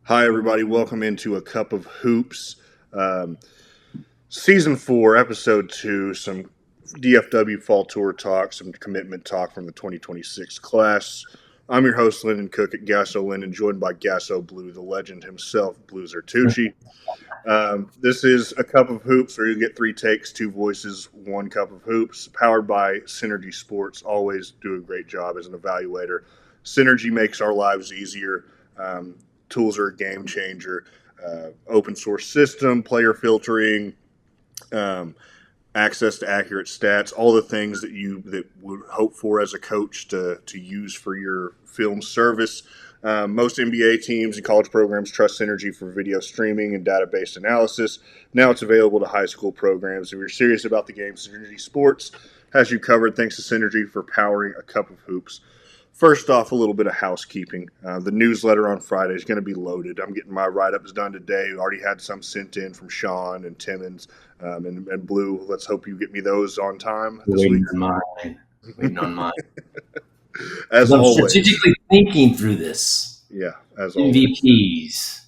Hi, everybody. Welcome into A Cup of Hoops. Um, Season 4, Episode 2, some DFW Fall Tour talk, some commitment talk from the 2026 class. I'm your host, Lyndon Cook at GASO Lyndon, joined by GASO Blue, the legend himself, Blue Zertucci. This is A Cup of Hoops, where you get 3 takes, 2 voices, 1 cup of hoops, powered by Synergy Sports. Always do a great job as an evaluator. Synergy makes our lives easier. Um, Tools are a game changer. Open source system, player filtering, um, access to accurate stats, all the things that would hope for as a coach to use for your film service. Most NBA teams and college programs trust Synergy for video streaming and database analysis. Now it's available to high school programs. If you're serious about the game, Synergy Sports has you covered. Thanks to Synergy for powering A Cup of Hoops. First off, a little bit of housekeeping. The newsletter on Friday is going to be loaded. I'm getting my write-ups done today. Already had some sent in from Sean and Timmons and Blue. Let's hope you get me those on time this week. Waiting on mine. As I'm always. strategically thinking through this. Yeah, as always. MVPs,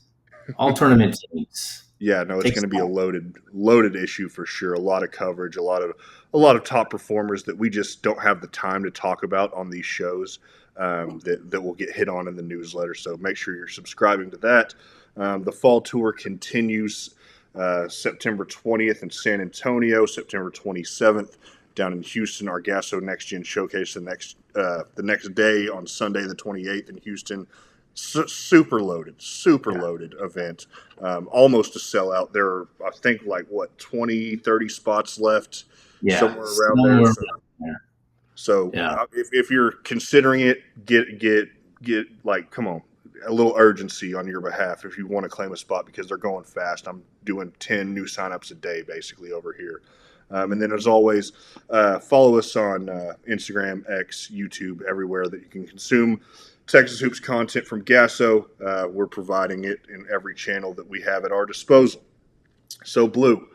all tournament teams. Yeah, no, it's going to be a loaded issue for sure. A lot of coverage, a lot of top performers that we just don't have the time to talk about on these shows that will get hit on in the newsletter. So make sure you're subscribing to that. The fall tour continues September 20th in San Antonio, September 27th down in Houston. Our GASO Next Gen Showcase the next day on Sunday the 28th in Houston. Super loaded event. Almost a sellout. There are, I think, 20, 30 spots left, somewhere around there. So Yeah. If you're considering it, get come on, a little urgency on your behalf if you want to claim a spot because they're going fast. I'm doing 10 new signups a day basically over here. And then, as always, follow us on Instagram, X, YouTube, everywhere that you can consume Texas Hoops content from GASO. We're providing it in every channel that we have at our disposal. So, Blue,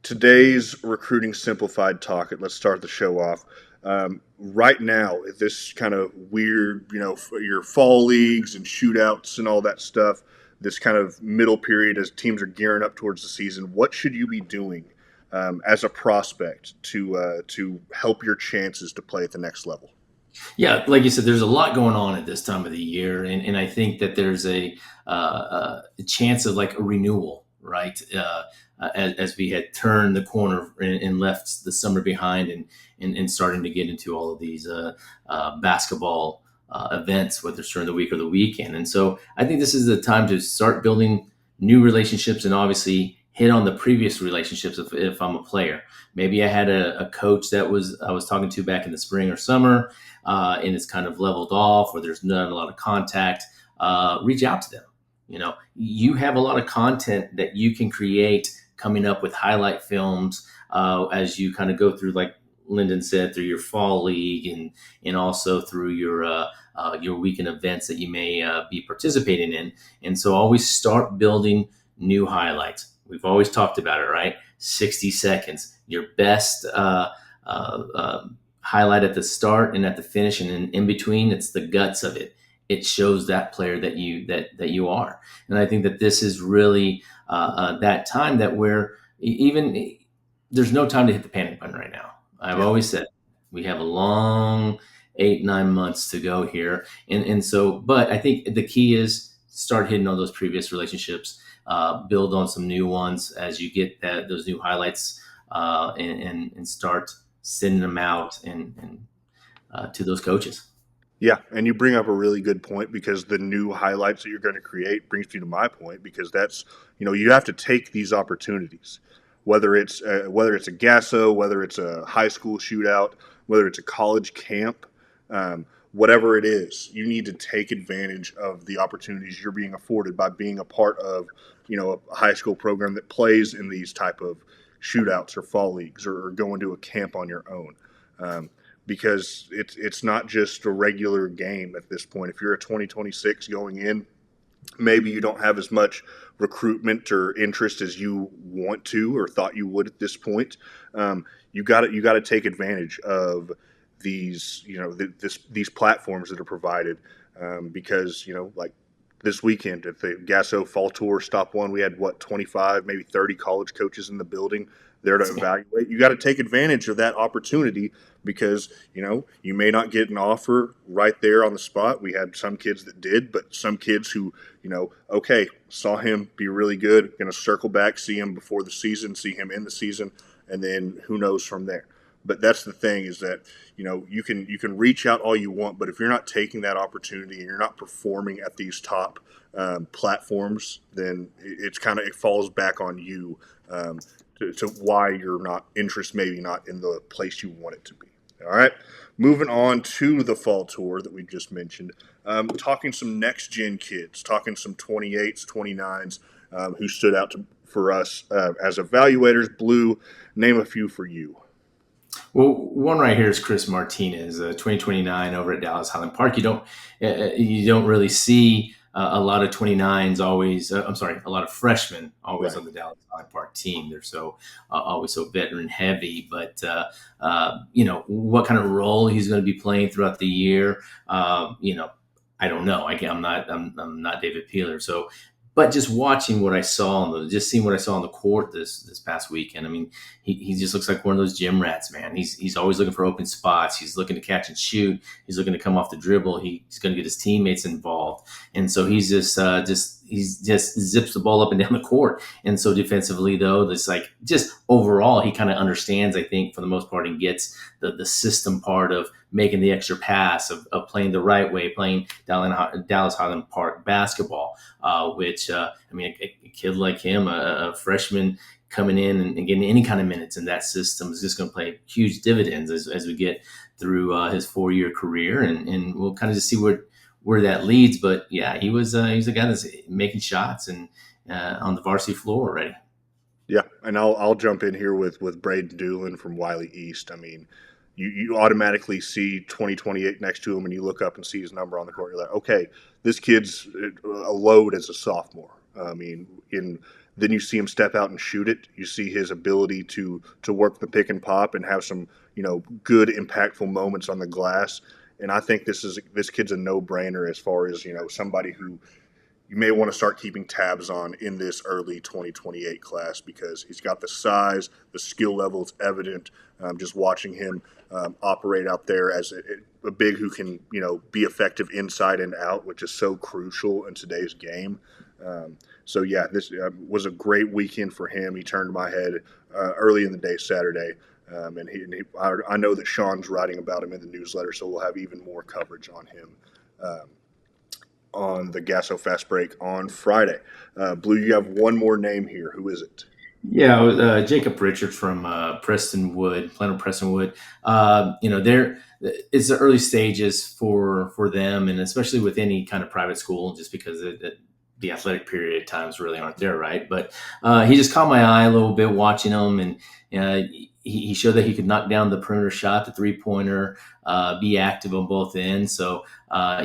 today's Recruiting Simplified talk, let's start the show off. Right now, this kind of weird, your fall leagues and shootouts and all that stuff, this kind of middle period as teams are gearing up towards the season, what should you be doing as a prospect to help your chances to play at the next level? Yeah, like you said, there's a lot going on at this time of the year, and I think that there's a chance of like a renewal, right? As we had turned the corner and left the summer behind, and starting to get into all of these basketball events, whether it's during the week or the weekend. And so I think this is the time to start building new relationships and obviously hit on the previous relationships if I'm a player. Maybe I had a coach that I was talking to back in the spring or summer, and it's kind of leveled off, or there's not a lot of contact. Reach out to them. You have a lot of content that you can create coming up with highlight films as you kind of go through, like Lyndon said, through your fall league and also through your weekend events that you may be participating in. And so always start building new highlights. We've always talked about it, right? 60 seconds, your best highlight at the start and at the finish, and in between, it's the guts of it. It shows that player that you are. And I think that this is really that time that even there's no time to hit the panic button right now. I've always said we have a long 8-9 months to go here, and so. But I think the key is start hitting on those previous relationships. Build on some new ones as you get those new highlights, and start sending them out and to those coaches. Yeah, and you bring up a really good point because the new highlights that you're going to create brings me to my point because that's you have to take these opportunities, whether it's a GASO, whether it's a high school shootout, whether it's a college camp. Whatever it is, you need to take advantage of the opportunities you're being afforded by being a part of, a high school program that plays in these type of shootouts or fall leagues or going to a camp on your own. Because it's not just a regular game at this point. If you're a 2026 going in, maybe you don't have as much recruitment or interest as you want to or thought you would at this point. You got to take advantage of these these platforms that are provided because like this weekend at the GASO Fall Tour Stop One. We had 25, maybe 30 college coaches in the building there to evaluate. You got to take advantage of that opportunity because you may not get an offer right there on the spot. We had some kids that did, but some kids who okay, saw him be really good, going to circle back, see him before the season, see him in the season, and then who knows from there. But that's the thing is that you can reach out all you want, but if you're not taking that opportunity and you're not performing at these top platforms, then it falls back on you to why you're not maybe not in the place you want it to be. All right, moving on to the fall tour that we just mentioned, talking some next gen kids, talking some 28s, 29s who stood out for us as evaluators. Blue, name a few for you. Well, one right here is Chris Martinez, 2029 over at Dallas Highland Park. You don't really see a lot of 29s always. A lot of freshmen always Right. on the Dallas Highland Park team. They're so always so veteran heavy. But what kind of role he's going to be playing throughout the year, I don't know. I'm not David Peeler, so. But just watching what I saw, just seeing what I saw on the court this past weekend, I mean, he just looks like one of those gym rats, man. He's always looking for open spots. He's looking to catch and shoot. He's looking to come off the dribble. He's going to get his teammates involved, and so he's just zips the ball up and down the court. And so defensively, though, this like just overall, he kind of understands, I think, for the most part, and gets the system part of making the extra pass, of playing the right way, playing Dallas Highland Park basketball, which a kid like him, a freshman coming in and getting any kind of minutes in that system is just going to play huge dividends as we get through his 4-year career, and we'll kind of just see where that leads. But yeah, he's a guy that's making shots and on the varsity floor already. Yeah, and I'll jump in here with Braden Doolin from Wiley East. I mean, you automatically see 2028 next to him, and you look up and see his number on the court. You're like, okay, this kid's a load as a sophomore. I mean, then you see him step out and shoot it. You see his ability to work the pick and pop and have some good impactful moments on the glass. And I think this kid's a no brainer as far as somebody who you may want to start keeping tabs on in this early 2028 class because he's got the size, the skill level is evident. Just watching him operate out there as a big who can, be effective inside and out, which is so crucial in today's game. So yeah, this was a great weekend for him. He turned my head early in the day Saturday. I know that Sean's writing about him in the newsletter, so we'll have even more coverage on him on the GASO Fast Break on Friday. Blue, you have one more name here. Who is it? Yeah, Jacob Richards from Prestonwood, Plano Prestonwood. It's the early stages for them, and especially with any kind of private school, just because the athletic period at times really aren't there, right? But he just caught my eye a little bit watching him, and he showed that he could knock down the perimeter shot, the 3-pointer, be active on both ends. So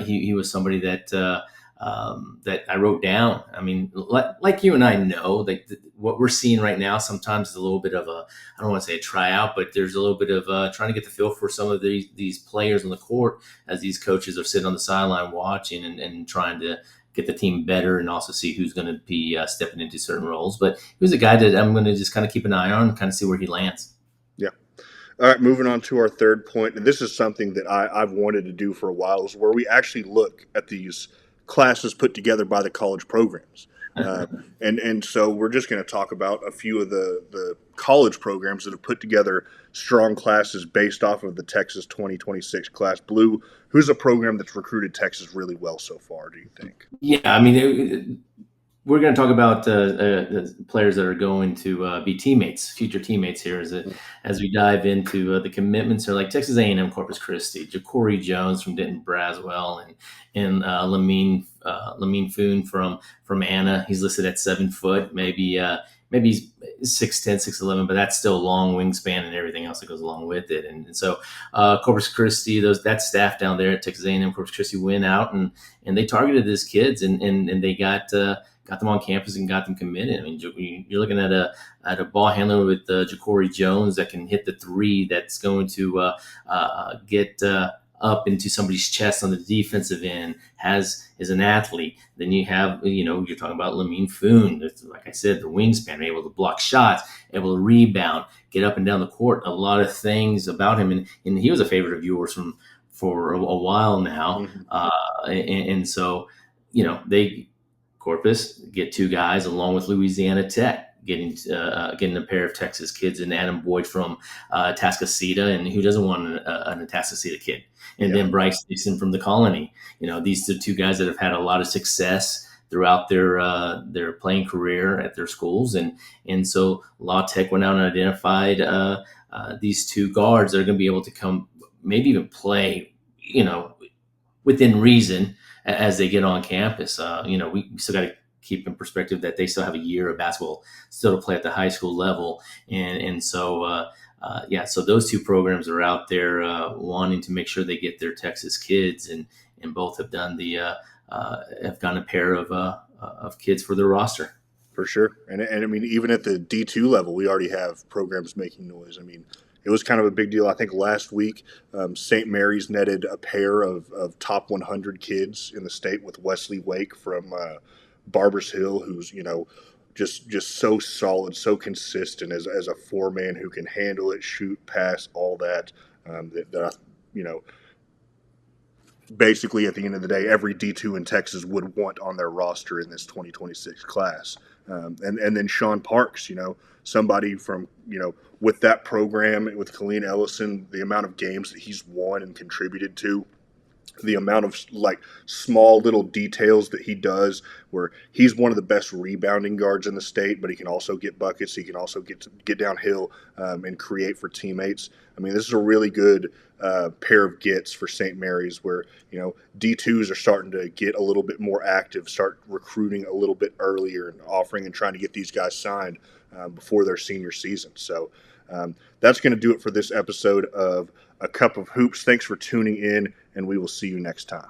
he was somebody that I wrote down. I mean, like you and I know, that what we're seeing right now sometimes is a little bit of I don't want to say a tryout, but there's a little bit of trying to get the feel for some of these players on the court as these coaches are sitting on the sideline watching and trying to get the team better and also see who's going to be stepping into certain roles. But he was a guy that I'm going to just kind of keep an eye on and kind of see where he lands. Yeah. All right, moving on to our third point, and this is something that I've wanted to do for a while, is where we actually look at these classes put together by the college programs. And so we're just going to talk about a few of the college programs that have put together strong classes based off of the Texas 2026 class. Blue, who's a program that's recruited Texas really well so far, do you think? Yeah, I mean, we're going to talk about the players that are going to be future teammates here as we dive into the commitments. Are like Texas A&M Corpus Christi, Ja'Cory Jones from Denton Braswell, and Lamine Foon from Anna. He's listed at 7 foot, maybe he's 6'10", 6'11", but that's still a long wingspan and everything else that goes along with it. And so Corpus Christi, that staff down there at Texas A&M Corpus Christi went out and they targeted these kids and they got them on campus and got them committed. I mean, you're looking at a ball handler with Ja'Cory Jones that can hit the 3. That's going to get up into somebody's chest on the defensive end, is an athlete. Then you have, you're talking about Lamine Foon. Like I said, the wingspan, able to block shots, able to rebound, get up and down the court. A lot of things about him, and he was a favorite of yours for a while now. Mm-hmm. And so, they Corpus get two guys along with Louisiana Tech. Getting a pair of Texas kids and Adam Boyd from Atascocita, and who doesn't want an Atascocita kid? And then Bryce Dixon from the Colony. These are two guys that have had a lot of success throughout their playing career at their schools, and so La Tech went out and identified these two guards that are going to be able to come, maybe even play, within reason as they get on campus. We still got to keep in perspective that they still have a year of basketball still to play at the high school level. And so, so those two programs are out there wanting to make sure they get their Texas kids, and both have done have gotten a pair of kids for their roster. For sure. And I mean, even at the D2 level, we already have programs making noise. I mean, it was kind of a big deal. I think last week, St. Mary's netted a pair of top 100 kids in the state with Wesley Wake from Barbers Hill, who's, just so solid, so consistent as a four-man who can handle it, shoot, pass, all that, basically at the end of the day, every D2 in Texas would want on their roster in this 2026 class. And then Sean Parks, somebody from, with that program, with Colleen Ellison, the amount of games that he's won and contributed to, the amount of small little details that he does, where he's one of the best rebounding guards in the state, but he can also get buckets. He can also get downhill and create for teammates. I mean, this is a really good pair of gets for St. Mary's, where D2s are starting to get a little bit more active, start recruiting a little bit earlier, and offering and trying to get these guys signed before their senior season. So that's going to do it for this episode of A Cup of Hoops. Thanks for tuning in, and we will see you next time.